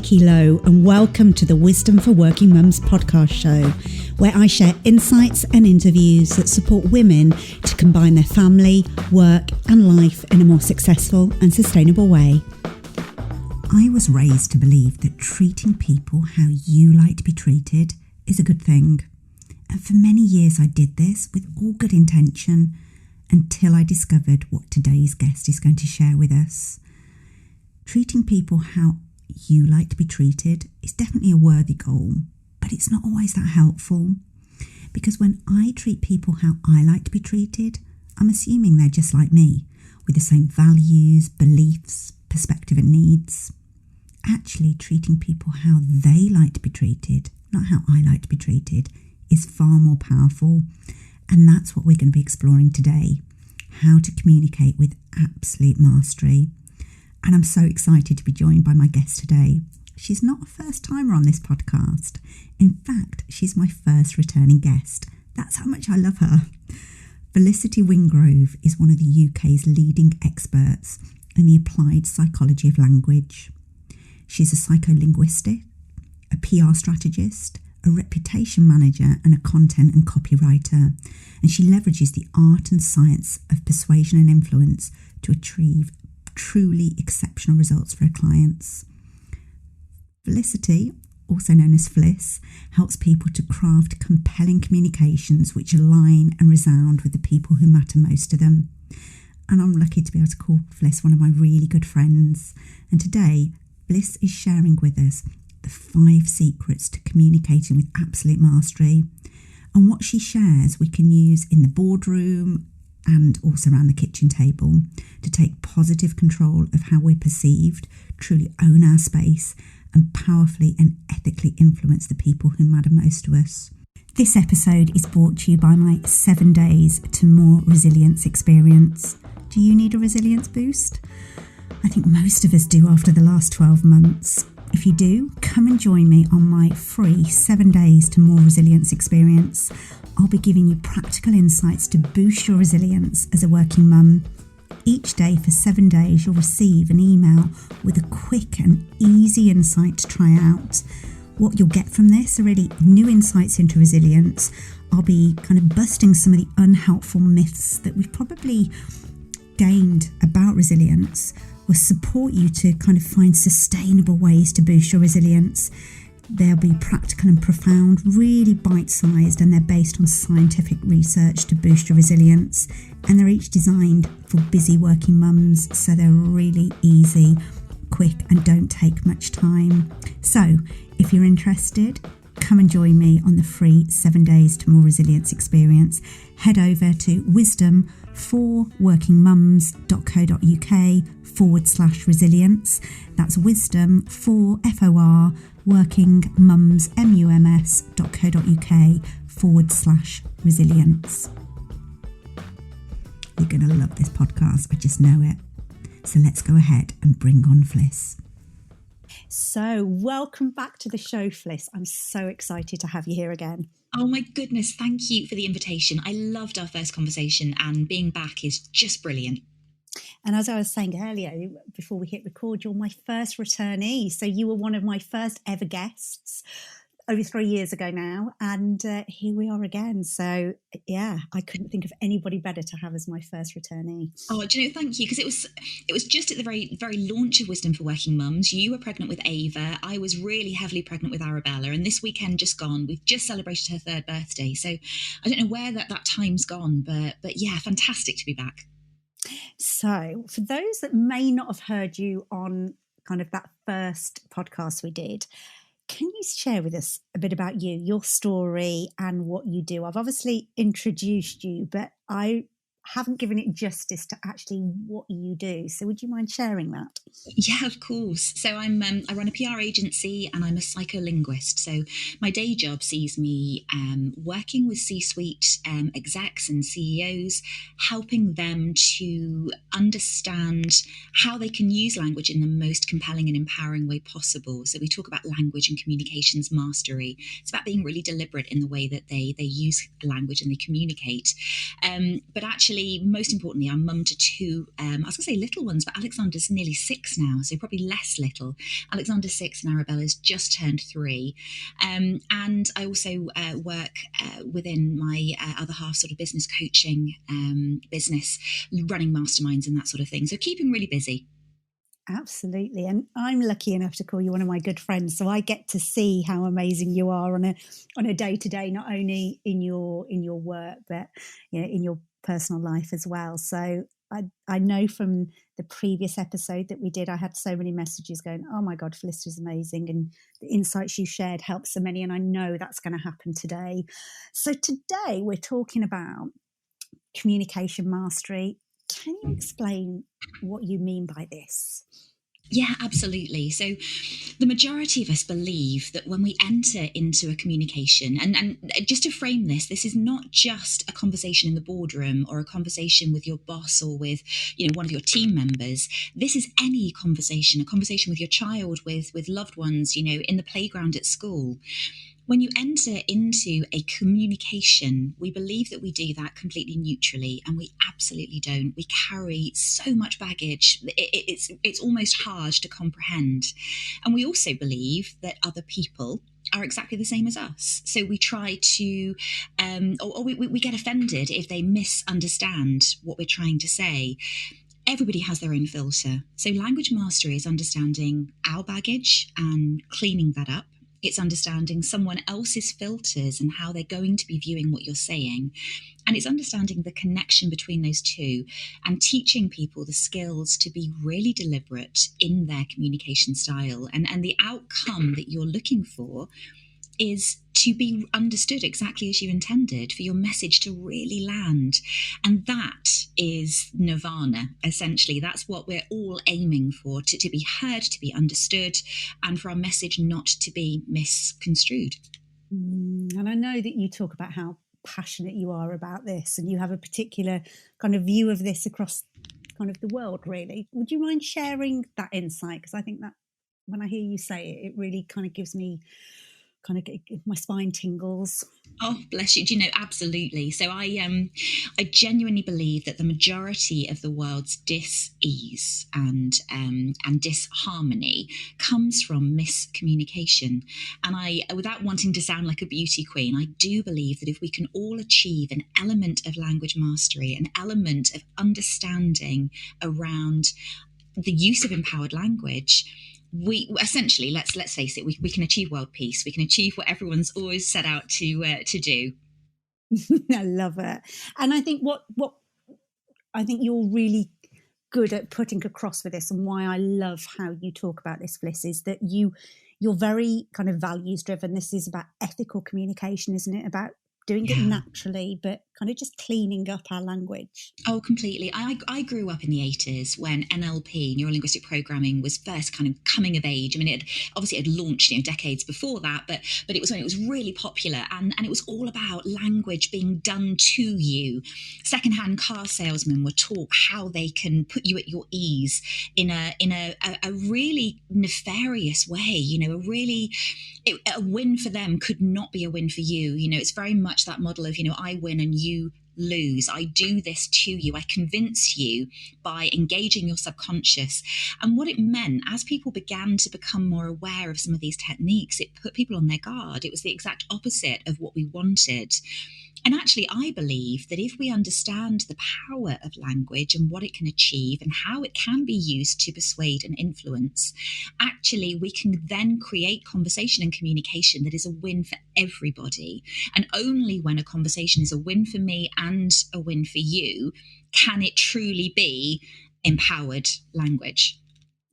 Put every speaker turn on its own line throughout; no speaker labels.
Nikki Lowe, and welcome to the Wisdom for Working Mums podcast show, where I share insights and interviews that support women to combine their family, work and life in a more successful and sustainable way. I was raised to believe that treating people how you like to be treated is a good thing. And for many years I did this with all good intention until I discovered what today's guest is going to share with us. Treating people how you like to be treated is definitely a worthy goal, but it's not always that helpful. Because when I treat people how I like to be treated, I'm assuming they're just like me, with the same values, beliefs, perspective and needs. Actually, treating people how they like to be treated, not how I like to be treated, is far more powerful. And that's what we're going to be exploring today, how to communicate with absolute mastery. And I'm so excited to be joined by my guest today. She's not a first timer on this podcast. In fact, she's my first returning guest. That's how much I love her. Felicity Wingrove is one of the UK's leading experts in the applied psychology of language. She's a psycholinguist, a PR strategist, a reputation manager and a content and copywriter. And she leverages the art and science of persuasion and influence to achieve truly exceptional results for her clients. Felicity, also known as Fliss, helps people to craft compelling communications which align and resound with the people who matter most to them. And I'm lucky to be able to call Fliss one of my really good friends. And today, Fliss is sharing with us the 5 secrets to communicating with absolute mastery. And what she shares we can use in the boardroom and also around the kitchen table to take positive control of how we're perceived, truly own our space, and powerfully and ethically influence the people who matter most to us. This episode is brought to you by my 7 days to more resilience experience. Do you need a resilience boost? I think most of us do after the last 12 months. If you do, come and join me on my free 7 days to more resilience experience. I'll be giving you practical insights to boost your resilience as a working mum. Each day for 7 days, you'll receive an email with a quick and easy insight to try out. What you'll get from this are really new insights into resilience. I'll be kind of busting some of the unhelpful myths that we've probably gained about resilience. Will support you to kind of find sustainable ways to boost your resilience. They'll be practical and profound, really bite-sized, and they're based on scientific research to boost your resilience. And they're each designed for busy working mums, so they're really easy, quick, and don't take much time. So if you're interested, come and join me on the free 7 days to more resilience experience. Head over to wisdom4workingmums.co.uk/resilience. That's wisdom for FOR workingmums.co.uk/resilience. You're going to love this podcast, I just know it. So let's go ahead and bring on Fliss. So welcome back to the show, Fliss. I'm so excited to have you here again.
Oh my goodness, thank you for the invitation. I loved our first conversation and being back is just brilliant.
And as I was saying earlier, before we hit record, you're my first returnee. So you were one of my first ever guests over 3 years ago now. And here we are again. So yeah, I couldn't think of anybody better to have as my first returnee.
Oh, do you know, thank you. Because it was just at the very launch of Wisdom for Working Mums. You were pregnant with Ava. I was really heavily pregnant with Arabella. And this weekend just gone, we've just celebrated her 3rd birthday. So I don't know where that time's gone, but yeah, fantastic to be back.
So for those that may not have heard you on kind of that first podcast we did, can you share with us a bit about you, your story and what you do? I've obviously introduced you, but I haven't given it justice to actually what you do. So would you mind sharing that?
Yeah, of course. So I run a PR agency and I'm a psycholinguist. So my day job sees me working with C-suite execs and CEOs, helping them to understand how they can use language in the most compelling and empowering way possible. So we talk about language and communications mastery. It's about being really deliberate in the way that they use language and they communicate. But actually, actually, most importantly, I'm mum to two, I was going to say little ones, but Alexander's nearly 6 now, so probably less little. Alexander's 6 and Arabella's just turned 3. And I also work within my other half sort of business coaching business, running masterminds and that sort of thing. So keeping really busy.
Absolutely. And I'm lucky enough to call you one of my good friends. So I get to see how amazing you are on a day-to-day, not only in your work, but in your personal life as well. So I know from the previous episode that we did, I had so many messages going, oh my God, Felicity's amazing. And the insights you shared helped so many. And I know that's going to happen today. So today we're talking about communication mastery. Can you explain what you mean by this?
Yeah, absolutely. So the majority of us believe that when we enter into a communication, and just to frame this is not just a conversation in the boardroom or a conversation with your boss or with one of your team members. This is any conversation, a conversation with your child, with loved ones, in the playground at school. When you enter into a communication, we believe that we do that completely neutrally, and we absolutely don't. We carry so much baggage. It's almost hard to comprehend. And we also believe that other people are exactly the same as us. So we try to, or we get offended if they misunderstand what we're trying to say. Everybody has their own filter. So language mastery is understanding our baggage and cleaning that up. It's understanding someone else's filters and how they're going to be viewing what you're saying. And it's understanding the connection between those two and teaching people the skills to be really deliberate in their communication style. And the outcome that you're looking for is to be understood exactly as you intended, for your message to really land. And that is nirvana, essentially. That's what we're all aiming for, to be heard, to be understood, and for our message not to be misconstrued.
And I know that you talk about how passionate you are about this, and you have a particular kind of view of this across kind of the world, really. Would you mind sharing that insight? Because I think that when I hear you say it, it really kind of gives me my spine tingles.
Oh, bless you. Absolutely. So I genuinely believe that the majority of the world's dis-ease and disharmony comes from miscommunication. And without wanting to sound like a beauty queen, I do believe that if we can all achieve an element of language mastery, an element of understanding around the use of empowered language, we essentially, let's face it, we can achieve world peace. We can achieve what everyone's always set out to do.
I love it. And I think what I think you're really good at putting across with this, and why I love how you talk about this, Fliss, is that you're very kind of values driven. This is about ethical communication, isn't it? About doing it naturally, but kind of just cleaning up our language.
Oh, completely. I grew up in the 80s when NLP, neuro-linguistic programming, was first kind of coming of age. I mean, it had launched decades before that, but it was when it was really popular, and it was all about language being done to you. Secondhand car salesmen were taught how they can put you at your ease in a really nefarious way. A win for them could not be a win for you. It's very much that model of, I win and you lose. I do this to you. I convince you by engaging your subconscious. And what it meant, as people began to become more aware of some of these techniques, it put people on their guard. It was the exact opposite of what we wanted. And actually, I believe that if we understand the power of language and what it can achieve and how it can be used to persuade and influence, actually, we can then create conversation and communication that is a win for everybody. And only when a conversation is a win for me and a win for you can it truly be empowered language.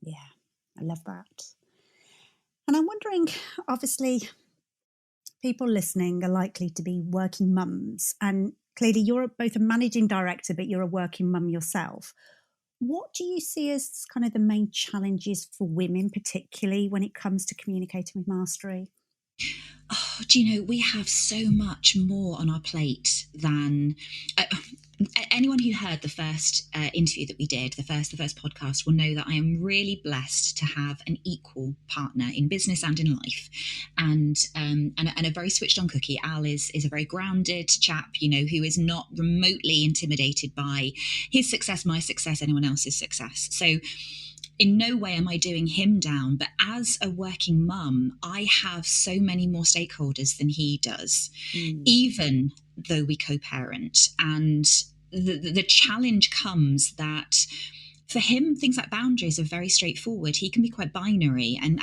Yeah, I love that. And I'm wondering, obviously, people listening are likely to be working mums, and clearly you're both a managing director, but you're a working mum yourself. What do you see as kind of the main challenges for women, particularly when it comes to communicating with mastery?
Oh, we have so much more on our plate than anyone who heard the first interview that we did, the first podcast, will know that I am really blessed to have an equal partner in business and in life, and a very switched on cookie. Al is a very grounded chap, who is not remotely intimidated by his success, my success, anyone else's success. So in no way am I doing him down, but as a working mum, I have so many more stakeholders than he does, even though we co-parent. And the challenge comes that for him, things like boundaries are very straightforward. He can be quite binary, and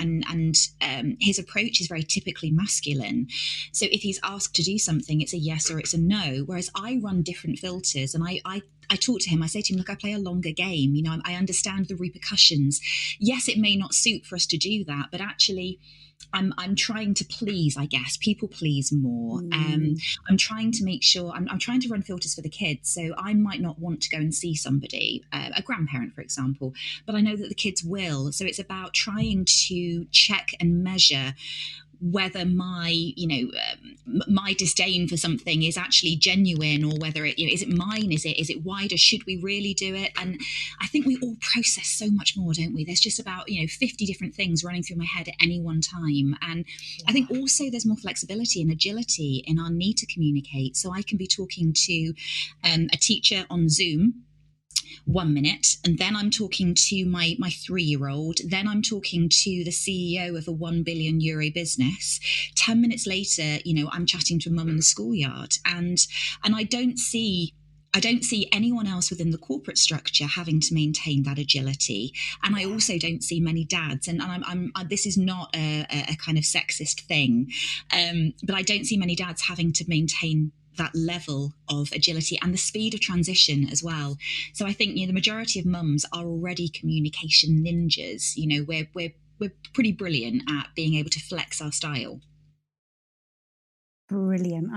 his approach is very typically masculine. So if he's asked to do something, it's a yes or it's a no. Whereas I run different filters, and I talk to him. I say to him, look, I play a longer game. I understand the repercussions. Yes, it may not suit for us to do that, but actually, I'm trying to please, I guess, people please more. I'm trying to make sure, I'm trying to run filters for the kids. So I might not want to go and see somebody, a grandparent, for example, but I know that the kids will. So it's about trying to check and measure whether my disdain for something is actually genuine, or whether it, is it mine? Is it wider? Should we really do it? And I think we all process so much more, don't we? There's just about, 50 different things running through my head at any one time. And I think also there's more flexibility and agility in our need to communicate. So I can be talking to a teacher on Zoom 1 minute, and then I'm talking to my 3-year-old, then I'm talking to the CEO of a €1 billion business. 10 minutes later, I'm chatting to a mum in the schoolyard, and I don't see anyone else within the corporate structure having to maintain that agility. And I also don't see many dads, and I'm this is not a kind of sexist thing, but I don't see many dads having to maintain that level of agility and the speed of transition as well. So I think, the majority of mums are already communication ninjas. We're pretty brilliant at being able to flex our style.
Brilliant.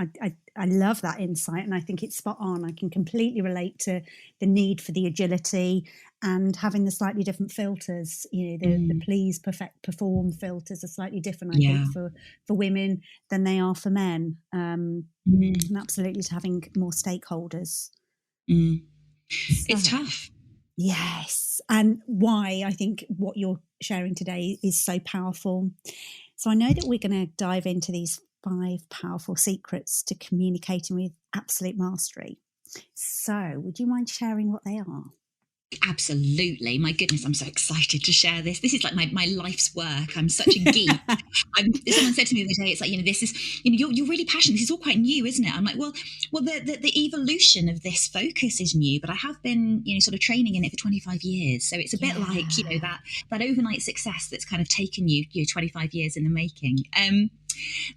I love that insight, and I think it's spot on. I can completely relate to the need for the agility and having the slightly different filters. The please, perfect, perform filters are slightly different, I think, for women than they are for men. And absolutely to having more stakeholders.
It's tough.
Yes. And why I think what you're sharing today is so powerful. So I know that we're going to dive into these 5 powerful secrets to communicating with absolute mastery. So would you mind sharing what they are?
Absolutely. My goodness, I'm so excited to share this. This is like my life's work. I'm such a geek. Someone said to me the other day, it's like, this is, you're really passionate. This is all quite new, isn't it? I'm like, well, the evolution of this focus is new, but I have been, sort of training in it for 25 years. So it's a bit like, that overnight success that's kind of taken you 25 years in the making.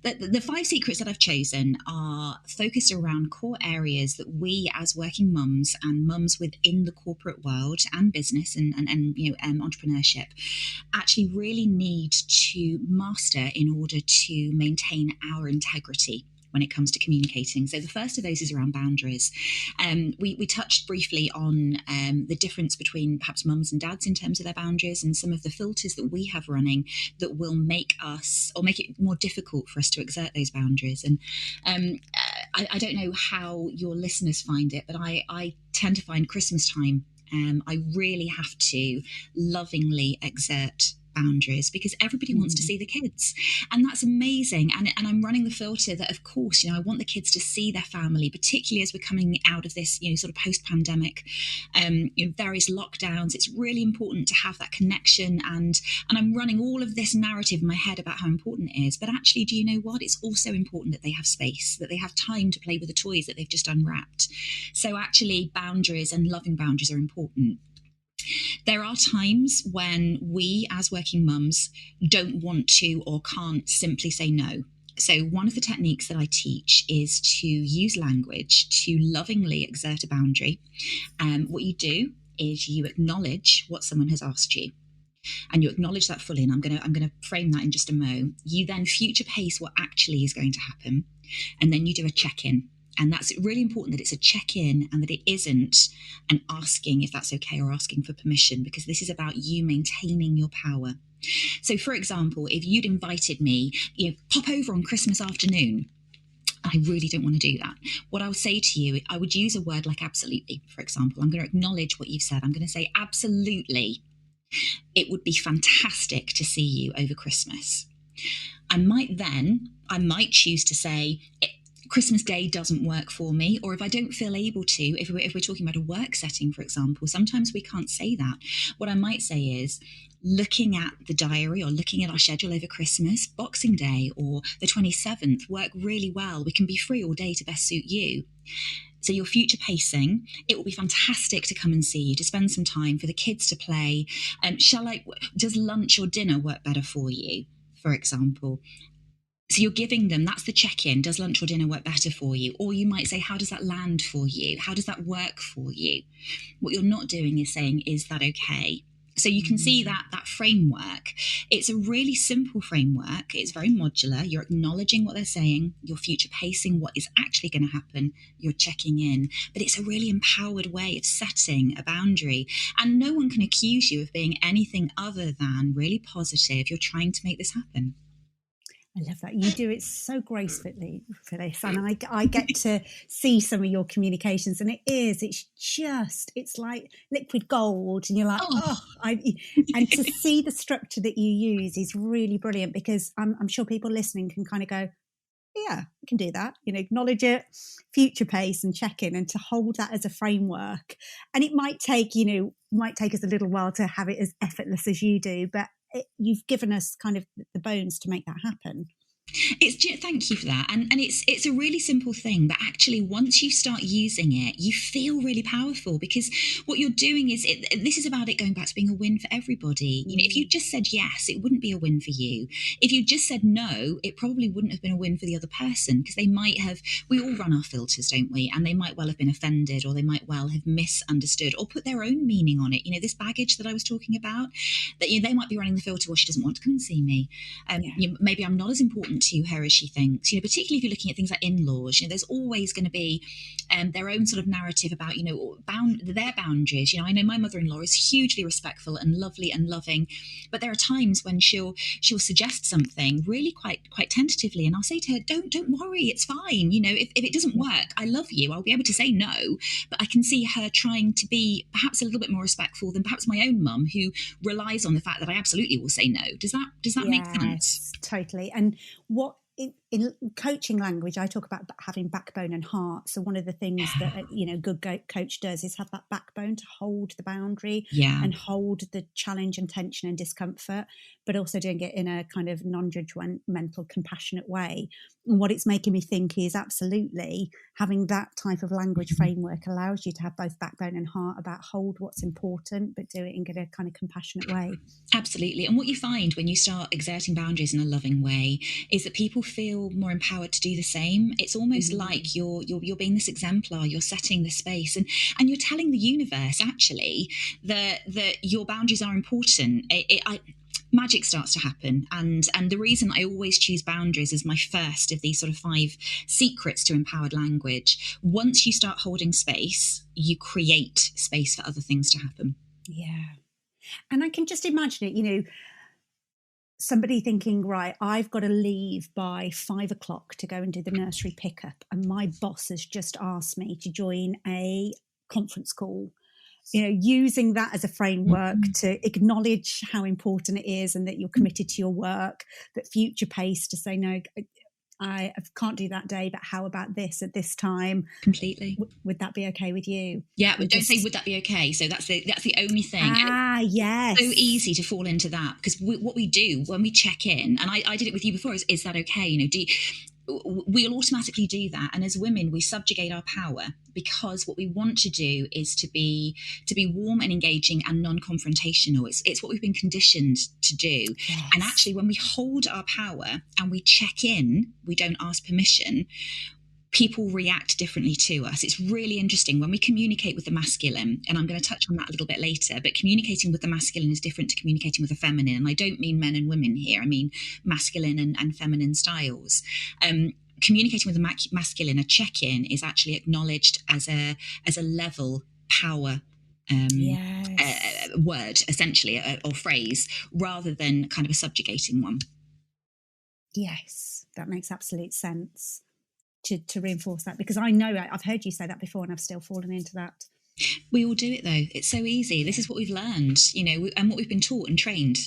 The 5 secrets that I've chosen are focused around core areas that we as working mums and mums within the corporate world and business and entrepreneurship actually really need to master in order to maintain our integrity when it comes to communicating. So the first of those is around boundaries. We touched briefly on the difference between perhaps mums and dads in terms of their boundaries, and some of the filters that we have running that will make it more difficult for us to exert those boundaries. And I don't know how your listeners find it, but I tend to find Christmas time, I really have to lovingly exert boundaries because everybody wants to see the kids, and that's amazing. And I'm running the filter that, of course, I want the kids to see their family, particularly as we're coming out of this, sort of post-pandemic, various lockdowns. It's really important to have that connection, and I'm running all of this narrative in my head about how important it is. But actually, do you know what? It's also important that they have space, that they have time to play with the toys that they've just unwrapped. So actually, boundaries and loving boundaries are important. There are times when we as working mums don't want to or can't simply say no. So one of the techniques that I teach is to use language to lovingly exert a boundary. What you do is you acknowledge what someone has asked you, and you acknowledge that fully. And I'm going to frame that in just a mo. You then future pace what actually is going to happen, and then you do a check-in. And that's really important, that it's a check-in and that it isn't an asking if that's okay or asking for permission, because this is about you maintaining your power. So, for example, if you'd invited me, pop over on Christmas afternoon, I really don't want to do that. What I would say to you, I would use a word like absolutely, for example. I'm going to acknowledge what you've said. I'm going to say absolutely. It would be fantastic to see you over Christmas. I might choose to say Christmas Day doesn't work for me, or if I don't feel able to, if we're talking about a work setting, for example, sometimes we can't say that. What I might say is, looking at the diary or looking at our schedule over Christmas, Boxing Day or the 27th work really well. We can be free all day to best suit you. So you're future pacing. It will be fantastic to come and see you, to spend some time, for the kids to play. Does lunch or dinner work better for you, for example? So you're giving them, that's the check-in. Does lunch or dinner work better for you? Or you might say, how does that land for you? How does that work for you? What you're not doing is saying, is that okay? So you can see that framework. It's a really simple framework. It's very modular. You're acknowledging what they're saying. You're future pacing what is actually going to happen. You're checking in. But it's a really empowered way of setting a boundary. And no one can accuse you of being anything other than really positive. You're trying to make this happen.
I love that. You do it so gracefully, Phyllis, and I get to see some of your communications, and it's like liquid gold, and you're like, and to see the structure that you use is really brilliant, because I'm sure people listening can kind of go, yeah, I can do that, acknowledge it, future pace and check in, and to hold that as a framework. And it might take us a little while to have it as effortless as you do, but you've given us kind of the bones to make that happen.
Thank you for that, and it's a really simple thing, but actually once you start using it, you feel really powerful, because what you're doing is this is about it going back to being a win for everybody. If you just said yes, it wouldn't be a win for you. If you just said no, it probably wouldn't have been a win for the other person, because we all run our filters, don't we? And they might well have been offended, or they might well have misunderstood or put their own meaning on it. This baggage that I was talking about, that they might be running the filter, well, she doesn't want to come and see me. Maybe I'm not as important to her as she thinks, particularly if you're looking at things like in-laws. There's always going to be their own sort of narrative about their boundaries. I know my mother-in-law is hugely respectful and lovely and loving, but there are times when she'll suggest something really quite tentatively, and I'll say to her, don't worry, it's fine. If it doesn't work, I love you, I'll be able to say no. But I can see her trying to be perhaps a little bit more respectful than perhaps my own mum, who relies on the fact that I absolutely will say no. Does that make sense?
Totally. And what in coaching language, I talk about having backbone and heart. So one of the things that a good coach does is have that backbone to hold the boundary and hold the challenge and tension and discomfort, but also doing it in a kind of non-judgmental, compassionate way. And what it's making me think is absolutely having that type of language framework allows you to have both backbone and heart about hold what's important, but do it in a kind of compassionate way.
Absolutely. And what you find when you start exerting boundaries in a loving way is that people feel more empowered to do the same. It's almost like you're being this exemplar, you're setting the space, and you're telling the universe actually that your boundaries are important. Magic starts to happen, and the reason I always choose boundaries as my first of these sort of 5 secrets to empowered language. Once you start holding space, you create space for other things to happen.
Yeah. And I can just imagine it, somebody thinking, right, I've got to leave by 5 o'clock to go and do the nursery pickup, and my boss has just asked me to join a conference call. Using that as a framework to acknowledge how important it is and that you're committed to your work, but future pace to say, no, I can't do that day, but how about this at this time?
Completely.
Would that be okay with you?
Yeah, but don't say, would that be okay? So that's the only thing.
Yes.
It's so easy to fall into that, because what we do when we check in, and I did it with you before, is that okay? We'll automatically do that, and as women we subjugate our power, because what we want to do is to be warm and engaging and non-confrontational. It's what we've been conditioned to do. Yes. And actually when we hold our power and we check in, we don't ask permission, people react differently to us. It's really interesting when we communicate with the masculine, and I'm going to touch on that a little bit later, but communicating with the masculine is different to communicating with the feminine. And I don't mean men and women here, I mean masculine and feminine styles. Communicating with the masculine, a check-in is actually acknowledged as a level power word, essentially, or phrase, rather than kind of a subjugating one.
Yes, that makes absolute sense. to reinforce that? Because I know I've heard you say that before and I've still fallen into that.
We all do it though. It's so easy. This is what we've learned, and what we've been taught and trained.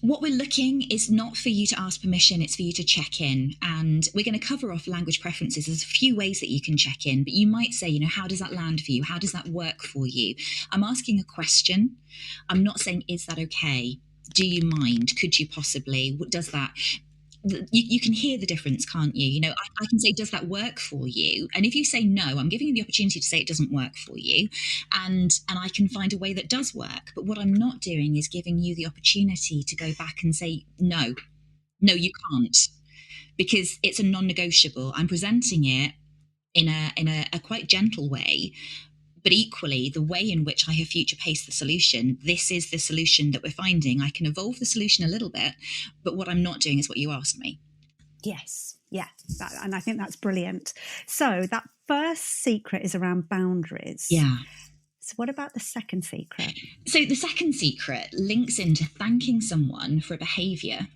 What we're looking is not for you to ask permission, it's for you to check in. And we're going to cover off language preferences. There's a few ways that you can check in, but you might say, how does that land for you? How does that work for you? I'm asking a question. I'm not saying, is that okay? Do you mind? Could you possibly? What does that? You can hear the difference, can't you? I can say, does that work for you? And if you say no, I'm giving you the opportunity to say it doesn't work for you. And I can find a way that does work. But what I'm not doing is giving you the opportunity to go back and say, no, you can't, because it's a non-negotiable. I'm presenting it in a quite gentle way. But equally, the way in which I have future-paced the solution, this is the solution that we're finding. I can evolve the solution a little bit, but what I'm not doing is what you asked me.
Yes, yeah, and I think that's brilliant. So that first secret is around boundaries.
Yeah.
So what about the second secret?
So the second secret links into thanking someone for a behaviour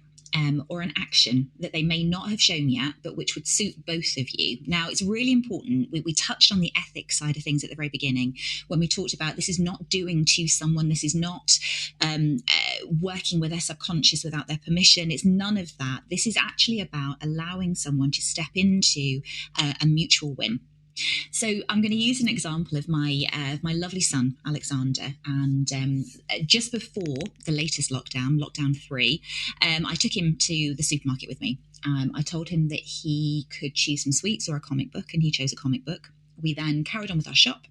or an action that they may not have shown yet, but which would suit both of you. Now, it's really important. We touched on the ethics side of things at the very beginning when we talked about this is not doing to someone. This is not working with their subconscious without their permission. It's none of that. This is actually about allowing someone to step into a mutual win. So I'm going to use an example of my lovely son, Alexander. And just before the latest lockdown 3, I took him to the supermarket with me. I told him that he could choose some sweets or a comic book, and he chose a comic book. We then carried on with our shop.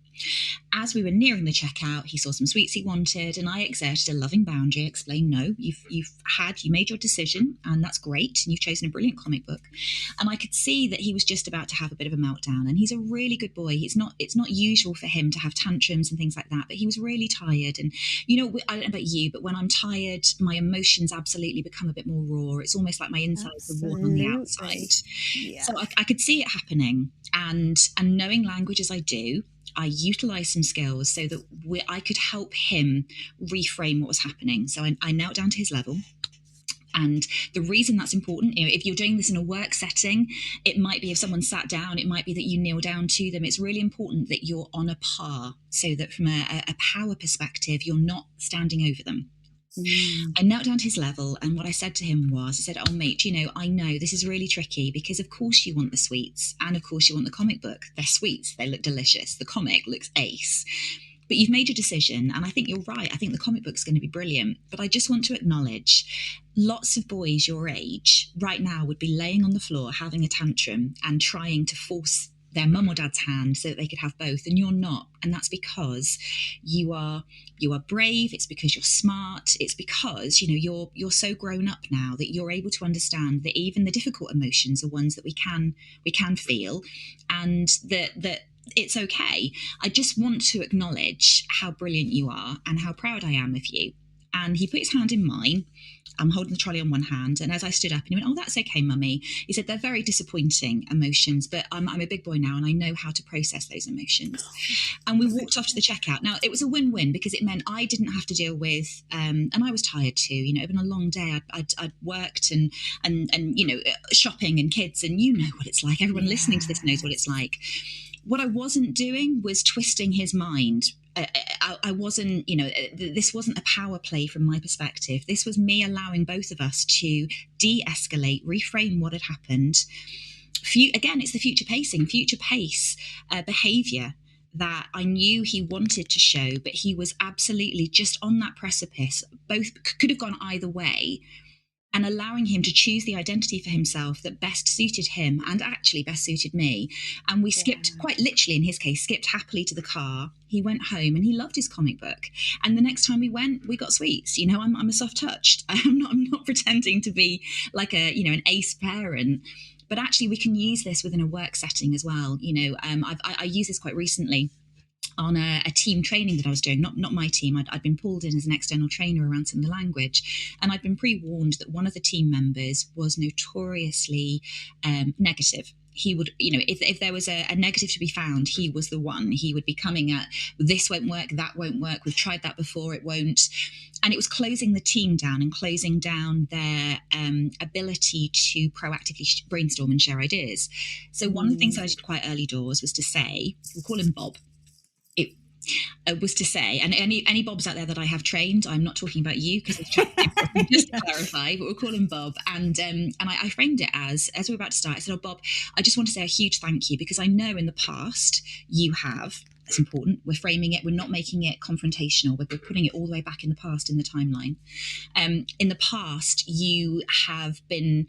As we were nearing the checkout, he saw some sweets he wanted, and I exerted a loving boundary, explained, no, you made your decision, and that's great, and you've chosen a brilliant comic book. And I could see that he was just about to have a bit of a meltdown, and he's a really good boy. It's not usual for him to have tantrums and things like that, but he was really tired. And I don't know about you, but when I'm tired, my emotions absolutely become a bit more raw. It's almost like my insides are warm on the outside. Yeah. So I could see it happening, and knowing language as I do, I utilised some skills so that I could help him reframe what was happening. So I knelt down to his level. And the reason that's important, if you're doing this in a work setting, it might be if someone sat down, it might be that you kneel down to them. It's really important that you're on a par so that from a power perspective, you're not standing over them. I knelt down to his level, and what I said to him was, I said, oh mate, I know this is really tricky because of course you want the sweets and of course you want the comic book. They're sweets, they look delicious. The comic looks ace. But you've made your decision, and I think you're right. I think the comic book's going to be brilliant. But I just want to acknowledge lots of boys your age right now would be laying on the floor having a tantrum and trying to force their mum or dad's hand so that they could have both, and you're not. And that's because you are brave. It's because you're smart. It's because you're so grown up now that you're able to understand that even the difficult emotions are ones that we can feel, and that it's okay. I just want to acknowledge how brilliant you are and how proud I am of you. And he put his hand in mine. I'm holding the trolley on one hand, and as I stood up, and he went, oh, that's okay, mummy. He said, they're very disappointing emotions, but I'm a big boy now, and I know how to process those emotions. And we walked off to the checkout. Now, it was a win-win because it meant I didn't have to deal with, and I was tired too. It'd been a long day. I'd worked and shopping and kids, and you know what it's like. Everyone listening to this knows what it's like. What I wasn't doing was twisting his mind. I wasn't, this wasn't a power play from my perspective. This was me allowing both of us to de-escalate, reframe what had happened. Again, it's the future pace behaviour that I knew he wanted to show, but he was absolutely just on that precipice. Both could have gone either way. And allowing him to choose the identity for himself that best suited him and actually best suited me. And we skipped, quite literally in his case, skipped happily to the car. He went home and he loved his comic book. And the next time we went, we got sweets. I'm a soft touch. I'm not pretending to be like an ace parent. But actually we can use this within a work setting as well. I used this quite recently on a team training that I was doing, not my team. I'd been pulled in as an external trainer around some of the language, and I'd been pre-warned that one of the team members was notoriously negative he would, if there was a negative to be found, he was the one. He would be coming at, this won't work, that won't work, we've tried that before, it won't. And it was closing the team down and closing down their ability to proactively brainstorm and share ideas. So one of the things I did quite early doors was to say, we'll call him Bob. Was to say, and any Bobs out there that I have trained, I'm not talking about you because it's just to clarify, but we'll call him Bob. And I framed it as we're about to start, I said, Bob, I just want to say a huge thank you, because I know in the past you have, it's important, we're framing it, we're not making it confrontational, we're putting it all the way back in the past in the timeline. In the past, you have been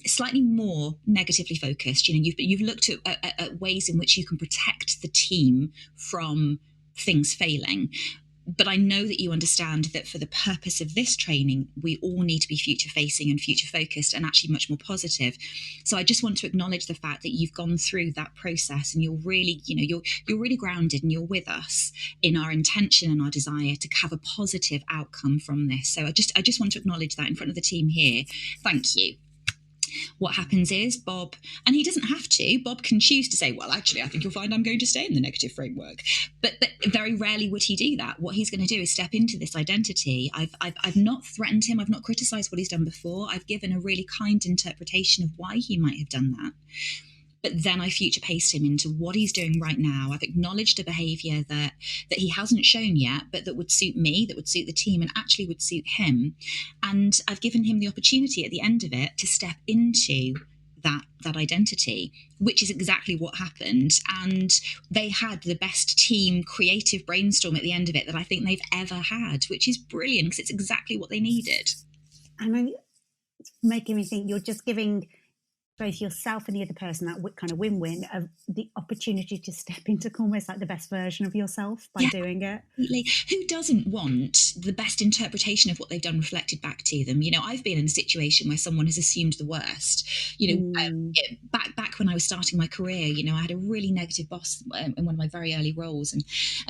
slightly more negatively focused. You've looked at ways in which you can protect the team from things failing. But I know that you understand that for the purpose of this training, we all need to be future facing and future focused and actually much more positive. So I just want to acknowledge the fact that you've gone through that process and you're really, you're really grounded and you're with us in our intention and our desire to have a positive outcome from this. So I just want to acknowledge that in front of the team here. Thank you. What happens is Bob, and he doesn't have to, Bob can choose to say, well, actually, I think you'll find I'm going to stay in the negative framework. But very rarely would he do that. What he's going to do is step into this identity. I've not threatened him. I've not criticised what he's done before. I've given a really kind interpretation of why he might have done that. But then I future paced him into what he's doing right now. I've acknowledged a behaviour that he hasn't shown yet, but that would suit me, that would suit the team, and actually would suit him. And I've given him the opportunity at the end of it to step into that identity, which is exactly what happened. And they had the best team creative brainstorm at the end of it that I think they've ever had, which is brilliant because it's exactly what they needed.
And it's making me think you're just giving both yourself and the other person that kind of win-win of the opportunity to step into almost like the best version of yourself by doing it. Absolutely.
Who doesn't want the best interpretation of what they've done reflected back to them? I've been in a situation where someone has assumed the worst. Back when I was starting my career, I had a really negative boss in one of my very early roles, and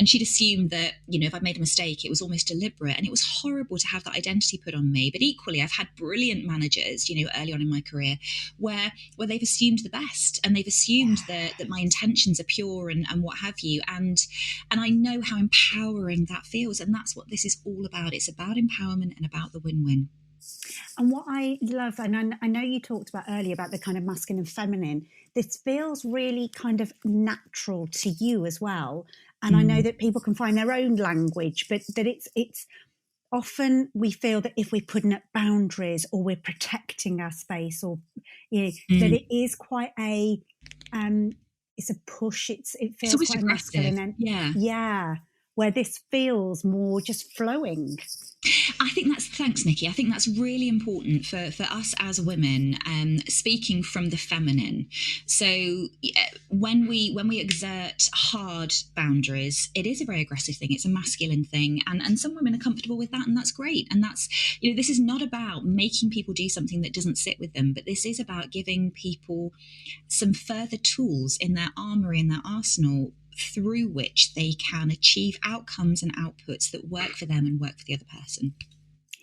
she'd assumed that, if I made a mistake, it was almost deliberate, and it was horrible to have that identity put on me. But equally, I've had brilliant managers, early on in my career, where they've assumed the best, and they've assumed that my intentions are pure and what have you. And I know how empowering that feels. And that's what this is all about. It's about empowerment and about the win-win.
And what I love, and I know you talked about earlier about the kind of masculine and feminine, this feels really kind of natural to you as well. And I know that people can find their own language, but that it's often we feel that if we're putting up boundaries or we're protecting our space, or that it is quite a it's a push. It feels quite masculine, and where this feels more just flowing.
I think thanks, Nikki. I think that's really important for us as women, speaking from the feminine. So when we exert hard boundaries, it is a very aggressive thing. It's a masculine thing. And some women are comfortable with that, and that's great. And that's, this is not about making people do something that doesn't sit with them, but this is about giving people some further tools in their armoury, in their arsenal, through which they can achieve outcomes and outputs that work for them and work for the other person.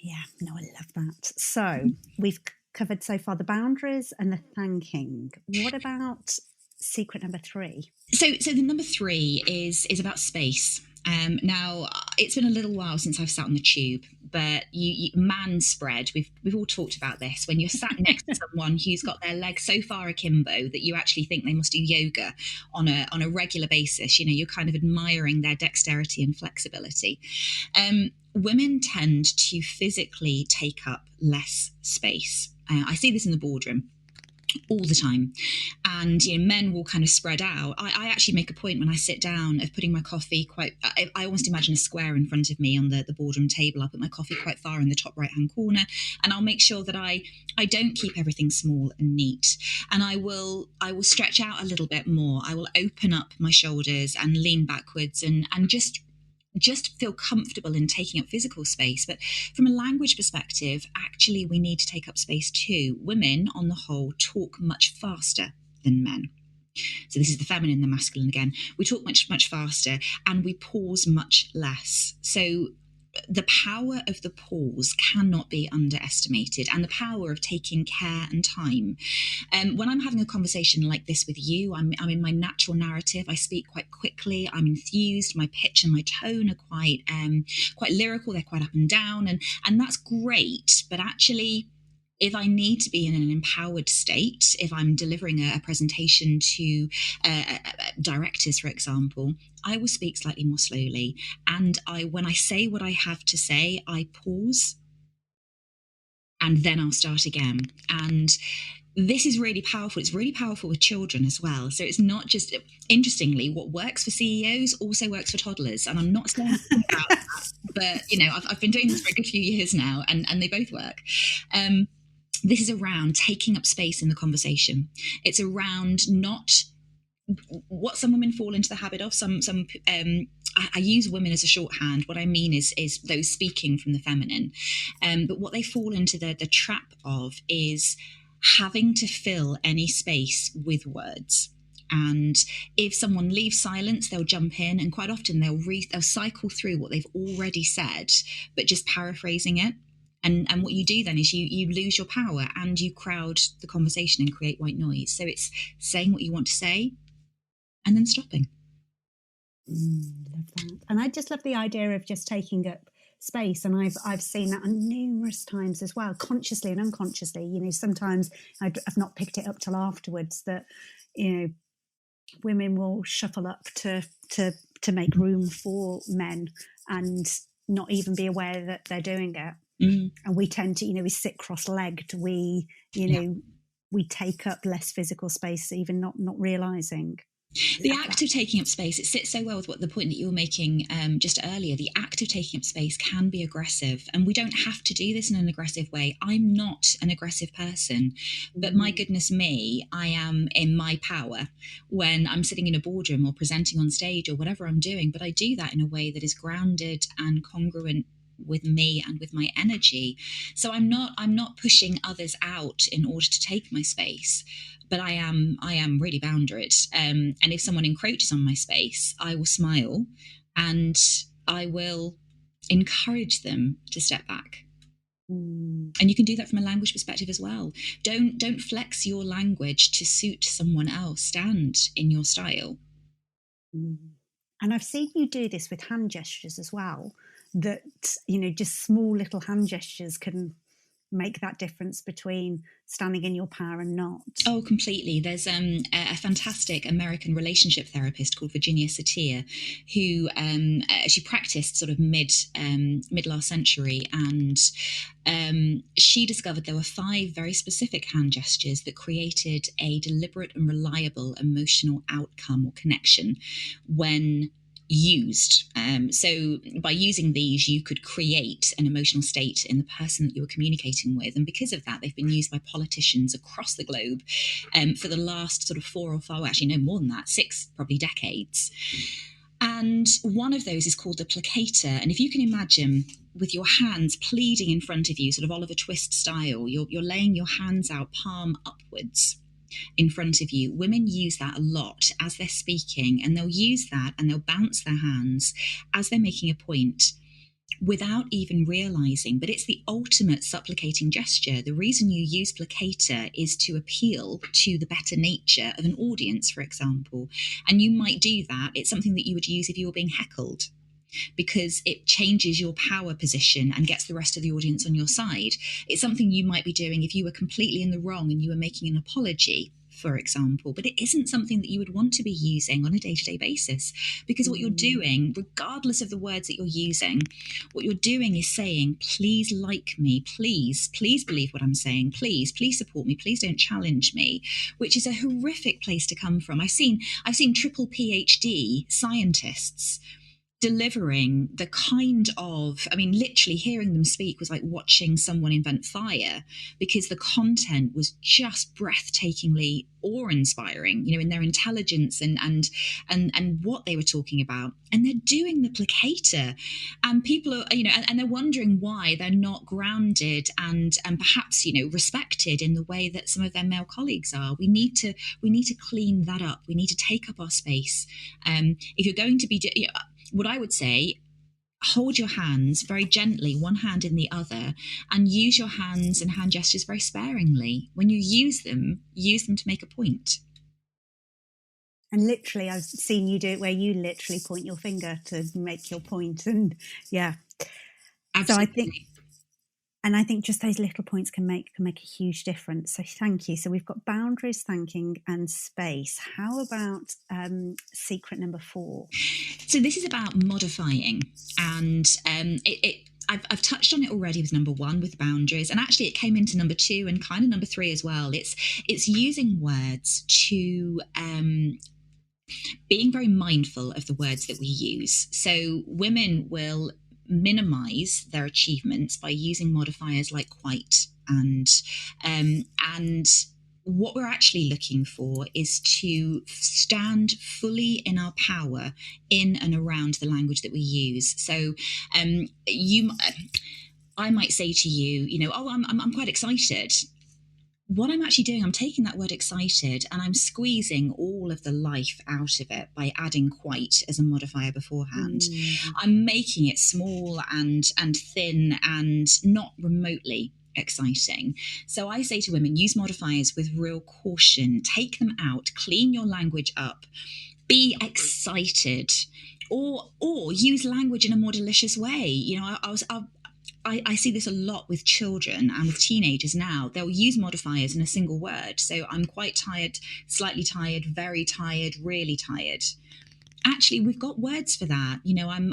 Yeah, no, I love that. So we've covered so far the boundaries and the thanking. What about secret number 3? So
the number 3 is about space. Now, it's been a little while since I've sat on the tube, but you man spread. We've all talked about this. When you're sat next to someone who's got their legs so far akimbo that you actually think they must do yoga on a regular basis, you're kind of admiring their dexterity and flexibility. Women tend to physically take up less space. I see this in the boardroom all the time, and men will kind of spread out. I actually make a point when I sit down of putting my coffee I almost imagine a square in front of me on the boardroom table. I'll put my coffee quite far in the top right hand corner, and I'll make sure that I don't keep everything small and neat, and I will stretch out a little bit more. I will open up my shoulders and lean backwards and just feel comfortable in taking up physical space. But from a language perspective, actually, we need to take up space too. Women, on the whole, talk much faster than men. So this is the feminine, the masculine again. We talk much, much faster, and we pause much less. So the power of the pause cannot be underestimated, and the power of taking care and time. When I'm having a conversation like this with you, I'm in my natural narrative. I speak quite quickly. I'm enthused. My pitch and my tone are quite lyrical. They're quite up and down, and that's great. But actually, if I need to be in an empowered state, if I'm delivering a presentation to directors, for example, I will speak slightly more slowly. And when I say what I have to say, I pause and then I'll start again. And this is really powerful. It's really powerful with children as well. So it's not just, interestingly, what works for CEOs also works for toddlers. And I'm not saying about that, but I've been doing this for a good few years now, and they both work. This is around taking up space in the conversation. It's around not what some women fall into the habit of. I use women as a shorthand. What I mean is those speaking from the feminine. But what they fall into the trap of is having to fill any space with words. And if someone leaves silence, they'll jump in, and quite often they'll cycle through what they've already said, but just paraphrasing it. And what you do then is you lose your power and you crowd the conversation and create white noise. So it's saying what you want to say and then stopping.
Love that. And I just love the idea of just taking up space. And I've seen that numerous times as well, consciously and unconsciously. Sometimes I've not picked it up till afterwards that, women will shuffle up to make room for men and not even be aware that they're doing it. And we tend to, we sit cross-legged. We, we take up less physical space, even not realising.
The act of taking up space, it sits so well with the point that you were making just earlier. The act of taking up space can be aggressive, and we don't have to do this in an aggressive way. I'm not an aggressive person, but my goodness me, I am in my power when I'm sitting in a boardroom or presenting on stage or whatever I'm doing. But I do that in a way that is grounded and congruent with me and with my energy. So I'm not pushing others out in order to take my space, but I am really boundaried. And if someone encroaches on my space, I will smile and I will encourage them to step back. And you can do that from a language perspective as well. Don't flex your language to suit someone else. Stand in your style.
And I've seen you do this with hand gestures as well, that, just small little hand gestures can make that difference between standing in your power and not.
Oh, completely. There's a fantastic American relationship therapist called Virginia Satir, who she practiced sort of mid last century, and she discovered there were 5 very specific hand gestures that created a deliberate and reliable emotional outcome or connection when used. So by using these, you could create an emotional state in the person that you were communicating with. And because of that, they've been used by politicians across the globe for the last sort of 4 or 5, actually no more than that, 6 probably decades. And one of those is called the placator. And if you can imagine with your hands pleading in front of you, sort of Oliver Twist style, you're laying your hands out palm upwards in front of you. Women use that a lot as they're speaking, and they'll use that and they'll bounce their hands as they're making a point without even realizing. But it's the ultimate supplicating gesture. The reason you use placator is to appeal to the better nature of an audience, for example. And you might do that. It's something that you would use if you were being heckled, because it changes your power position and gets the rest of the audience on your side. It's something you might be doing if you were completely in the wrong and you were making an apology, for example, but it isn't something that you would want to be using on a day-to-day basis, because what you're doing, regardless of the words that you're using, what you're doing is saying, please like me, please believe what I'm saying, please support me, please don't challenge me, which is a horrific place to come from. I've seen triple PhD scientists delivering the kind of, literally hearing them speak was like watching someone invent fire, because the content was just breathtakingly awe-inspiring, in their intelligence and what they were talking about. And they're doing the placator, and people are, and they're wondering why they're not grounded and perhaps, respected in the way that some of their male colleagues are. We need to clean that up. We need to take up our space. If you're going to be what I would say, hold your hands very gently, one hand in the other, and use your hands and hand gestures very sparingly. When you use them to make a point.
And literally, I've seen you do it where you literally point your finger to make your point. And yeah.
Absolutely.
So I think just those little points can make a huge difference. So thank you. So we've got boundaries, thanking, and space. How about secret number 4?
So this is about modifying, and I've touched on it already with number 1 with boundaries, and actually it came into number 2 and kind of number 3 as well. It's using words to being very mindful of the words that we use. So women will minimize their achievements by using modifiers like quite, and what we're actually looking for is to stand fully in our power in and around the language that we use. So I might say to you, oh, I'm quite excited. What I'm actually doing, I'm taking that word excited and I'm squeezing all of the life out of it by adding quite as a modifier beforehand. I'm making it small and thin and not remotely exciting. So I say to women, use modifiers with real caution, take them out, clean your language up, be excited, or use language in a more delicious way. I see this a lot with children and with teenagers now. They'll use modifiers in a single word. So I'm quite tired, slightly tired, very tired, really tired. Actually, we've got words for that.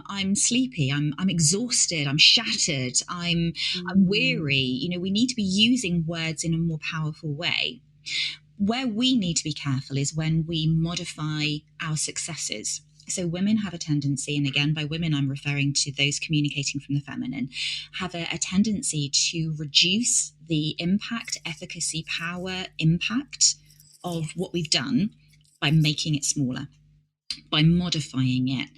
I'm sleepy, I'm exhausted, I'm shattered, I'm weary. We need to be using words in a more powerful way. Where we need to be careful is when we modify our successes. So women have a tendency, and again, by women, I'm referring to those communicating from the feminine, have a tendency to reduce the impact, efficacy, power, impact of what we've done by making it smaller, by modifying it.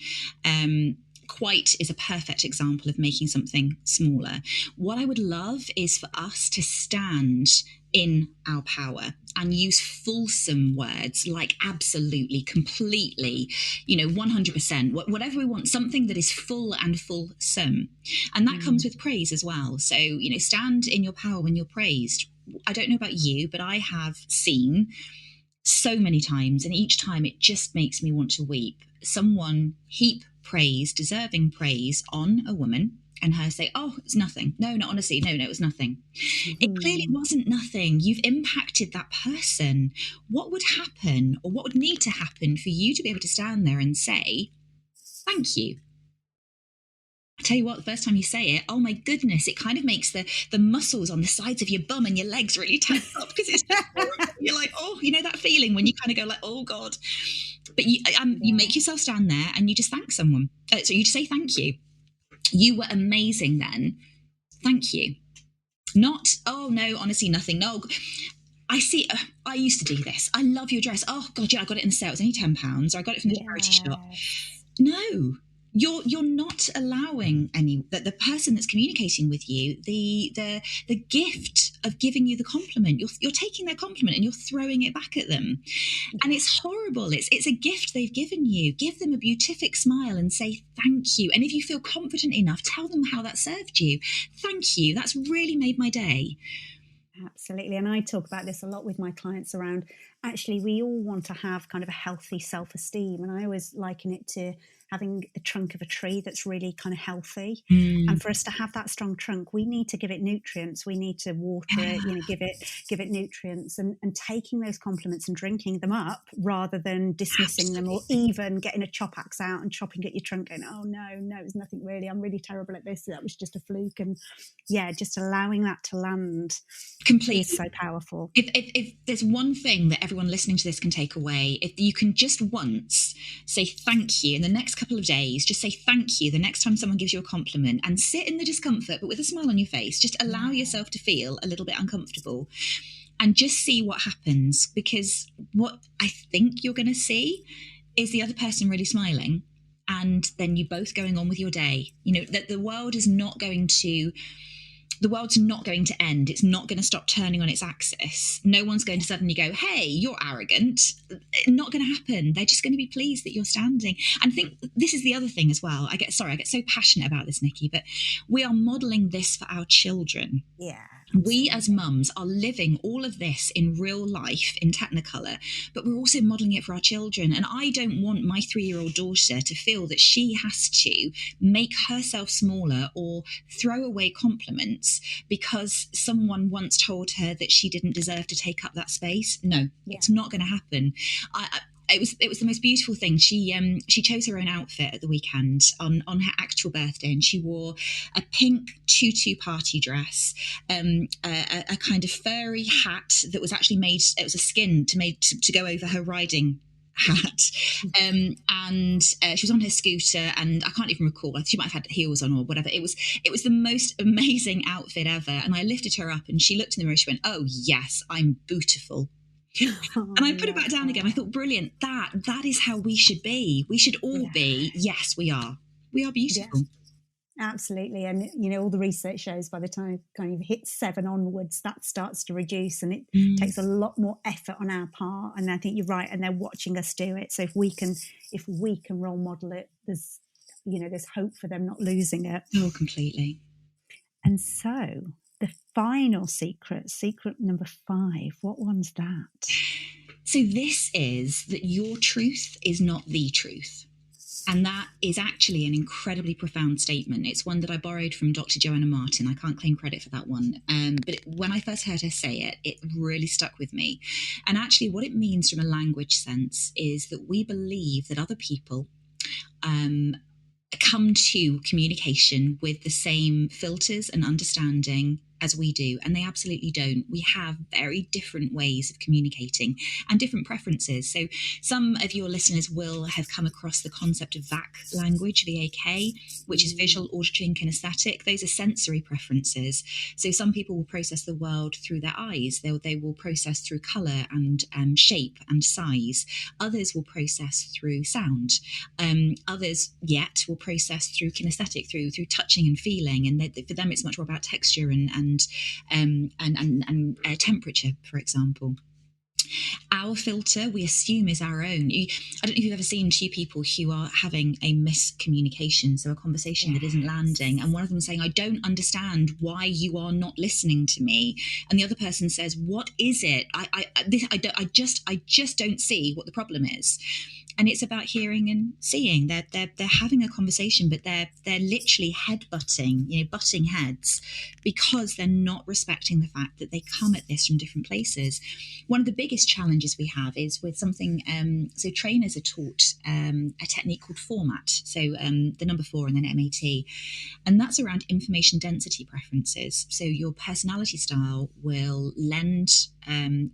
Quite is a perfect example of making something smaller. What I would love is for us to stand in our power and use fulsome words like absolutely, completely, 100%, whatever we want, something that is full and fulsome. And that comes with praise as well. So, stand in your power when you're praised. I don't know about you, but I have seen so many times, and each time it just makes me want to weep. Someone heap praise, deserving praise on a woman, and her say, oh, it's nothing. No, honestly, no, it was nothing. It clearly wasn't nothing. You've impacted that person. What would happen, or what would need to happen for you to be able to stand there and say, thank you? I tell you what, the first time you say it, oh my goodness, it kind of makes the muscles on the sides of your bum and your legs really tense up, because it's just you're like, oh, that feeling when you kind of go like, oh God. But you make yourself stand there and you just thank someone. So you just say thank you. You were amazing then. Thank you. Not, oh no, honestly, nothing. No, I see. I used to do this. I love your dress. Oh God, yeah, I got it in the sale. It was only £10, or I got it from the charity shop. No. You're not allowing that the person that's communicating with you the gift of giving you the compliment. You're taking their compliment and you're throwing it back at them, and it's horrible. It's a gift they've given you. Give them a beatific smile and say thank you. And if you feel confident enough, tell them how that served you. Thank you. That's really made my day.
Absolutely. And I talk about this a lot with my clients around, actually, we all want to have kind of a healthy self-esteem. And I always liken it to having the trunk of a tree that's really kind of healthy. And for us to have that strong trunk, we need to give it nutrients. We need to water it, give it nutrients, and taking those compliments and drinking them up rather than dismissing them, or even getting a chop axe out and chopping at your trunk and, oh no, it was nothing really. I'm really terrible at this. That was just a fluke. And just allowing that to land completely is so powerful.
If there's one thing that everyone listening to this can take away, if you can just once say thank you in the next couple of days, just say thank you the next time someone gives you a compliment, and sit in the discomfort but with a smile on your face. Just allow yourself to feel a little bit uncomfortable and just see what happens, because what I think you're going to see is the other person really smiling, and then you both going on with your day. That the world is not going to the world's not going to end. It's not going to stop turning on its axis. No one's going to suddenly go, hey, you're arrogant. Not going to happen. They're just going to be pleased that you're standing. And I think this is the other thing as well. I get so passionate about this, Nikki, but we are modelling this for our children.
Yeah.
We as mums are living all of this in real life in Technicolor, but we're also modelling it for our children. And I don't want my 3-year-old daughter to feel that she has to make herself smaller or throw away compliments because someone once told her that she didn't deserve to take up that space. No, It's not going to happen. It was the most beautiful thing. She chose her own outfit at the weekend on her actual birthday, and she wore a pink tutu party dress, a kind of furry hat that was actually made. It was a skin to go over her riding hat, and she was on her scooter, and I can't even recall. She might have had heels on or whatever. It was the most amazing outfit ever. And I lifted her up, and she looked in the mirror. She went, "Oh yes, I'm beautiful." And I put it back down again. I thought, brilliant. That is how we should be. We should all be. Yes, we are. We are beautiful.
Yeah, absolutely. And, all the research shows by the time it kind of hits 7 onwards, that starts to reduce, and it takes a lot more effort on our part. And I think you're right. And they're watching us do it. So if we can role model it, there's hope for them not losing it.
Oh, completely.
And so the final secret number 5, what one's that?
So this is that your truth is not the truth. And that is actually an incredibly profound statement. It's one that I borrowed from Dr. Joanna Martin. I can't claim credit for that one. But when I first heard her say it, it really stuck with me. And actually what it means from a language sense is that we believe that other people come to communication with the same filters and understanding as we do, and they absolutely don't. We have very different ways of communicating and different preferences. So some of your listeners will have come across the concept of VAK language, VAK, which is visual, auditory and kinesthetic. Those are sensory preferences. So some people will process the world through their eyes. They will process through colour and shape and size. Others will process through sound. Others yet will process through kinesthetic, through touching and feeling. And for them, it's much more about texture and temperature, for example. Our filter, we assume, is our own. I don't know if you've ever seen 2 people who are having a miscommunication, so a conversation that isn't landing, and one of them saying, "I don't understand why you are not listening to me," and the other person says, "What is it? I just don't see what the problem is." And it's about hearing and seeing. They're having a conversation, but they're literally head-butting, butting heads, because they're not respecting the fact that they come at this from different places. One of the biggest challenges we have is with something. So trainers are taught a technique called format. So the number 4 and then MAT, and that's around information density preferences. So your personality style will lend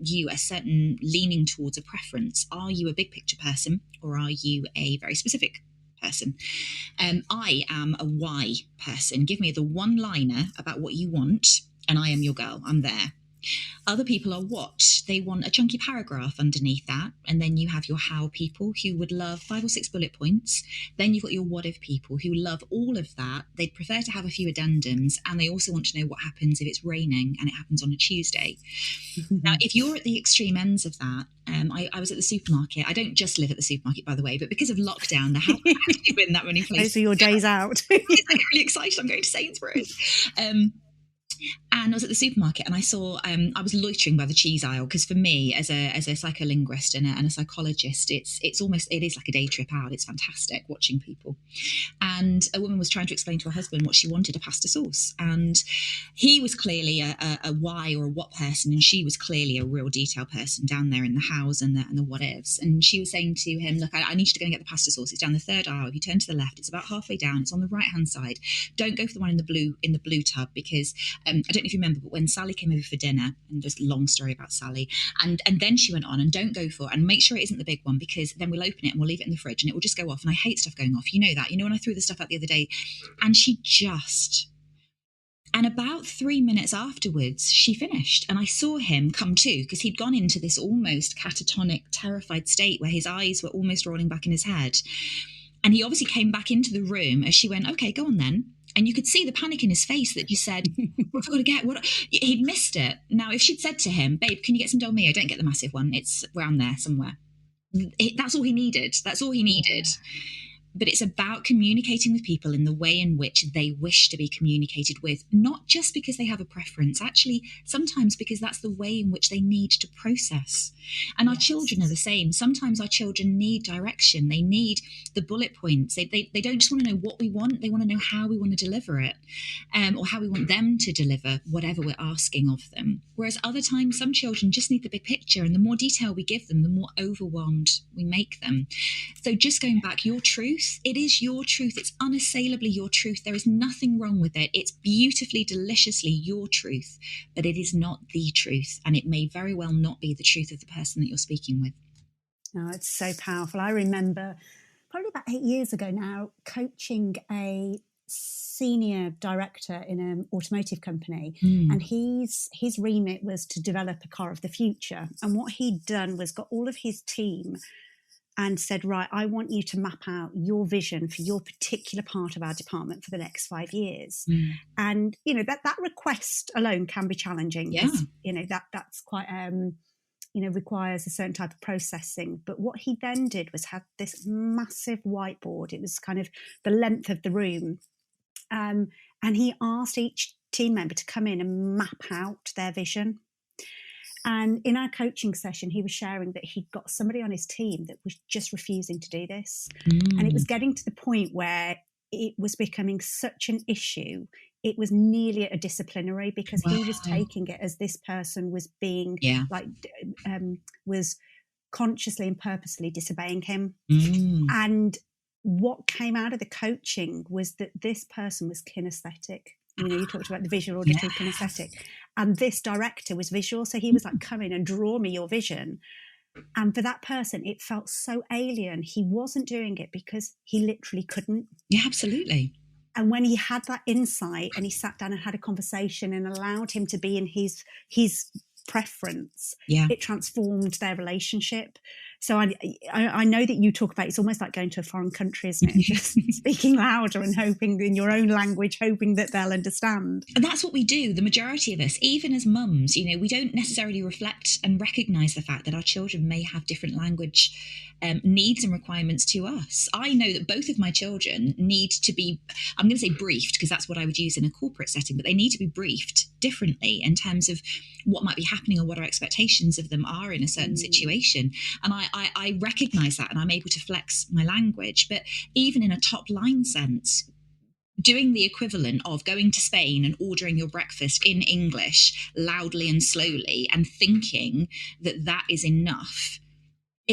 you a certain leaning towards a preference. Are you a big picture person, or are you a very specific person? I am a Y person. Give me the one-liner about what you want, and I am your girl. I'm there. Other people are what? They want a chunky paragraph underneath that. And then you have your how people who would love 5 or 6 bullet points. Then you've got your what if people who love all of that. They'd prefer to have a few addendums, and they also want to know what happens if it's raining and it happens on a Tuesday. Now, if you're at the extreme ends of that, I was at the supermarket. I don't just live at the supermarket, by the way, but because of lockdown, there haven't actually been that many places.
Those are your days out.
I'm really excited. I'm going to Sainsbury's. And I was at the supermarket, and I saw, I was loitering by the cheese aisle, because for me, as a psycholinguist and a psychologist, it is like a day trip out. It's fantastic watching people. And a woman was trying to explain to her husband what she wanted, a pasta sauce. And he was clearly a why or a what person, and she was clearly a real detail person down there in the hows and the what ifs. And she was saying to him, "Look, I need you to go and get the pasta sauce. It's down the 3rd aisle. If you turn to the left, it's about halfway down. It's on the right-hand side. Don't go for the one in the blue tub, because I don't know if you remember, but when Sally came over for dinner, and there's a long story about Sally, and then she went on, and don't go for it, and make sure it isn't the big one, because then we'll open it and we'll leave it in the fridge and it will just go off. And I hate stuff going off. You know that. When I threw the stuff out the other day, and and about 3 minutes afterwards, she finished, and I saw him come to, because he'd gone into this almost catatonic, terrified state where his eyes were almost rolling back in his head. And he obviously came back into the room as she went, okay, go on then. And you could see the panic in his face that you said, what have I got to get? What? He'd missed it. Now, if she'd said to him, babe, can you get some Dolmio? Don't get the massive one. It's around there somewhere. That's all he needed. That's all he needed. Yeah. But it's about communicating with people in the way in which they wish to be communicated with, not just because they have a preference, actually, sometimes because that's the way in which they need to process. And our children are the same. Sometimes our children need direction. They need the bullet points. They don't just want to know what we want. They want to know how we want to deliver it, or how we want them to deliver whatever we're asking of them. Whereas other times, some children just need the big picture. And the more detail we give them, the more overwhelmed we make them. So just going back, your truth, it is your truth. It's unassailably your truth. There is nothing wrong with it. It's beautifully, deliciously your truth, but it is not the truth. And it may very well not be the truth of the person that you're speaking with.
Oh, it's so powerful. I remember probably about 8 years ago now, coaching a senior director in an automotive company, and his remit was to develop a car of the future. And what he'd done was got all of his team and said, right, I want you to map out your vision for your particular part of our department for the next 5 years. And, you know, that request alone can be challenging.
Yeah.
You know, that's quite, you know, requires a certain type of processing. But what he then did was had this massive whiteboard. It was kind of the length of the room. And he asked each team member to come in and map out their vision. And in our coaching session, he was sharing that he'd got somebody on his team that was just refusing to do this. And it was getting to the point where it was becoming such an issue. It was nearly a disciplinary, because he was taking it as this person was being was consciously and purposely disobeying him. And what came out of the coaching was that this person was kinesthetic. You know, you talked about the visual, auditory, kinesthetic. And this director was visual. So he was like, come in and draw me your vision. And for that person, it felt so alien. He wasn't doing it because he literally couldn't.
Yeah, absolutely.
And when he had that insight and he sat down and had a conversation and allowed him to be in his preference, it transformed their relationship. So I know that you talk about, it's almost like going to a foreign country, isn't it? Just speaking louder and hoping in your own language, hoping that they'll understand.
And that's what we do, the majority of us, even as mums. You know, we don't necessarily reflect and recognise the fact that our children may have different language needs and requirements to us. I know that both of my children need to be, I'm going to say briefed, because that's what I would use in a corporate setting, but they need to be briefed differently in terms of what might be happening or what our expectations of them are in a certain situation. And I recognise that, and I'm able to flex my language. But even in a top line sense, doing the equivalent of going to Spain and ordering your breakfast in English loudly and slowly and thinking that that is enough,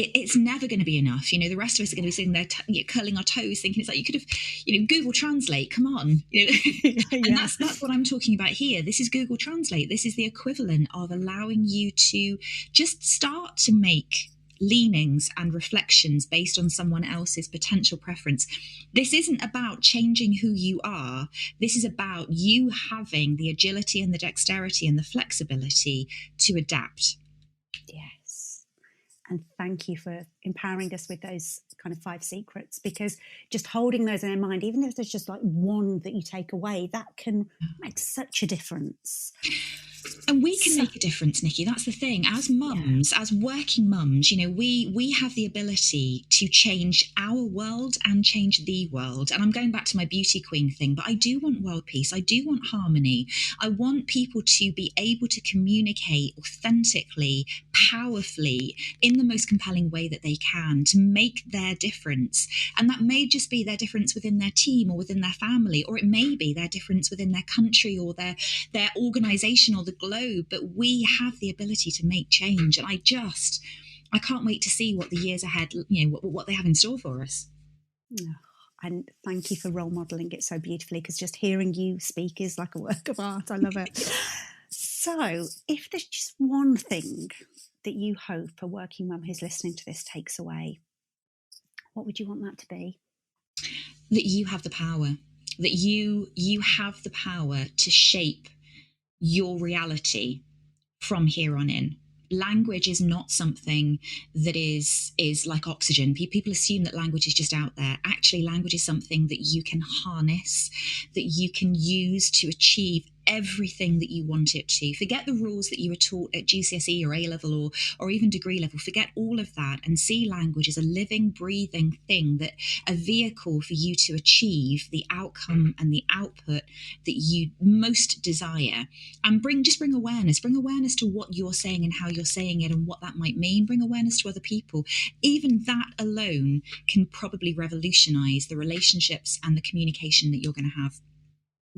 it's never going to be enough. You know, the rest of us are going to be sitting there curling our toes thinking it's like, you could have, you know, Google Translate, come on. You know? And that's what I'm talking about here. This is Google Translate. This is the equivalent of allowing you to just start to make leanings and reflections based on someone else's potential preference. This isn't about changing who you are. This is about you having the agility and the dexterity and the flexibility to adapt.
Yes. And thank you for empowering us with those kind of 5 secrets, because just holding those in our mind, even if there's just like one that you take away, that can make such a difference.
And we can make a difference, Nikki. That's the thing. As mums, as working mums, you know, we have the ability to change our world and change the world. And I'm going back to my beauty queen thing, but I do want world peace. I do want harmony. I want people to be able to communicate authentically, powerfully, in the most compelling way that they can, to make their difference. And that may just be their difference within their team or within their family, or it may be their difference within their country or their organization or the globe. But we have the ability to make change. And I can't wait to see what the years ahead, you know, what they have in store for us.
And thank you for role modelling it so beautifully, because just hearing you speak is like a work of art. I love it. So if there's just one thing that you hope a working mum who's listening to this takes away, what would you want that to be?
That you have the power, that you have the power to shape your reality from here on in. language is not something that is like oxygen. People assume that language is just out there. Actually, language is something that you can harness, that you can use to achieve everything that you want it to. Forget the rules that you were taught at GCSE or A-level or even degree level. Forget all of that and see language as a living, breathing thing, that a vehicle for you to achieve the outcome and the output that you most desire. And bring awareness. Bring awareness to what you're saying and how you're saying it and what that might mean. Bring awareness to other people. Even that alone can probably revolutionize the relationships and the communication that you're going to have.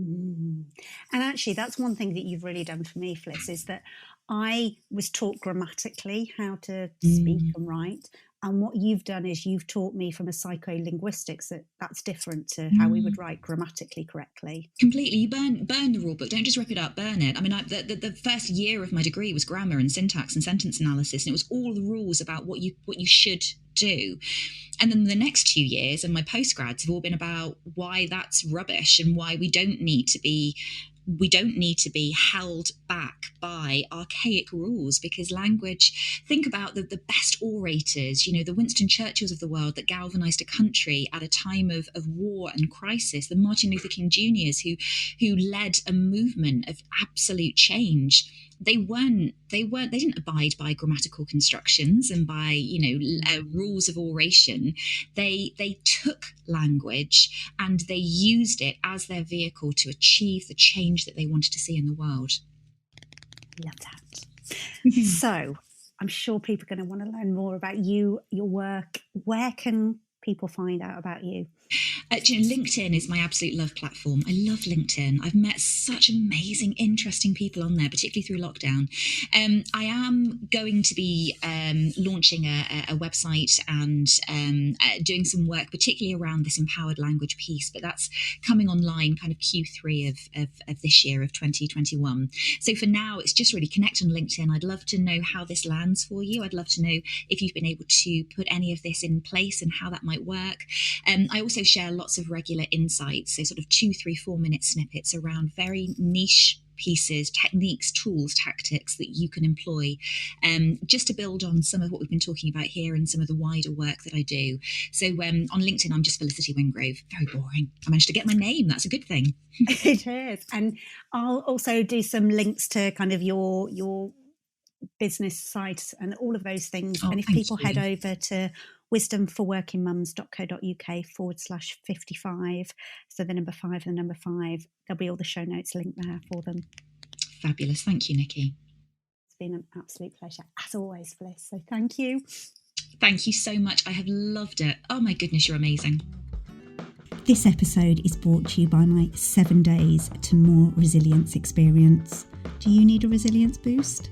And actually, that's one thing that you've really done for me, Fliss, is that I was taught grammatically how to speak and write. And what you've done is you've taught me from a psycholinguistics that's different to how we would write grammatically correctly.
Completely. You burn the rule book. Don't just rip it up, burn it. I mean, the first year of my degree was grammar and syntax and sentence analysis, and it was all the rules about what you should do. And then the next 2 years and my postgrads have all been about why that's rubbish and why we don't need to be held back by archaic rules, because language, think about the best orators, the Winston Churchills of the world that galvanized a country at a time of war and crisis, the Martin Luther King Jr.'s who led a movement of absolute change. They didn't abide by grammatical constructions and by, rules of oration. They took language and they used it as their vehicle to achieve the change that they wanted to see in the world.
Love that. So I'm sure people are going to want to learn more about you, your work. Where can people find out about you?
LinkedIn is my absolute love platform. I love LinkedIn. I've met such amazing, interesting people on there, particularly through lockdown. I am going to be launching a website and doing some work, particularly around this empowered language piece, but that's coming online kind of Q3 of this year, of 2021. So for now, it's just really connect on LinkedIn. I'd love to know how this lands for you. I'd love to know if you've been able to put any of this in place and how that might work. I also share lots of regular insights, so sort of 2, 3, 4 minute snippets around very niche pieces, techniques, tools, tactics that you can employ, just to build on some of what we've been talking about here and some of the wider work that I do. So on LinkedIn, I'm just Felicity Wingrove. Very boring. I managed to get my name. That's a good thing.
It is. And I'll also do some links to kind of your business sites and all of those things. And if people head over to wisdomforworkingmums.co.uk/55, so the number 5 and the number 5, there'll be all the show notes linked there for them.
Fabulous. Thank you, Nikki.
It's been an absolute pleasure, as always, Fliss. So thank you.
Thank you so much. I have loved it. Oh my goodness, you're amazing.
This episode is brought to you by my 7 days to more resilience experience. Do you need a resilience boost?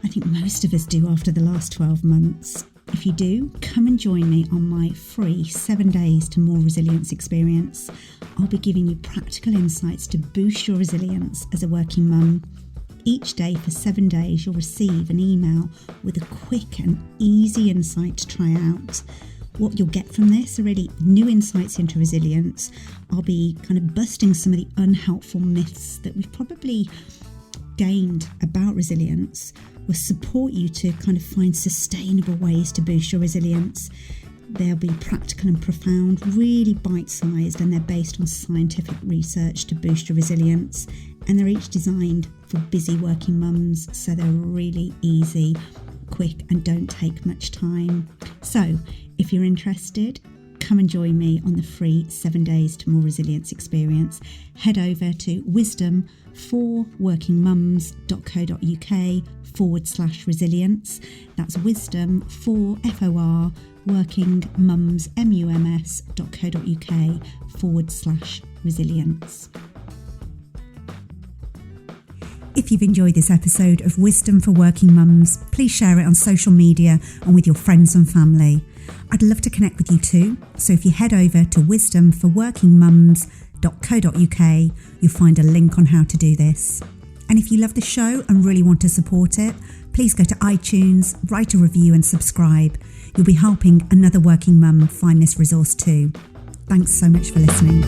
I think most of us do after the last 12 months. If you do, come and join me on my free 7 days to more resilience experience. I'll be giving you practical insights to boost your resilience as a working mum. Each day for 7 days, you'll receive an email with a quick and easy insight to try out. What you'll get from this are really new insights into resilience. I'll be kind of busting some of the unhelpful myths that we've probably gained about resilience. Will support you to kind of find sustainable ways to boost your resilience. They'll be practical and profound, really bite-sized, and they're based on scientific research to boost your resilience. And they're each designed for busy working mums, so they're really easy, quick, and don't take much time. So if you're interested, come and join me on the free 7 days to more resilience experience. Head over to wisdomforworkingmums.co.uk/resilience. That's wisdom for FOR workingmums.co.uk/resilience. If you've enjoyed this episode of Wisdom for Working Mums, please share it on social media and with your friends and family. I'd love to connect with you too, so if you head over to wisdomforworkingmums.co.uk, you'll find a link on how to do this. And if you love the show and really want to support it, please go to iTunes, write a review and subscribe. You'll be helping another working mum find this resource too. Thanks so much for listening.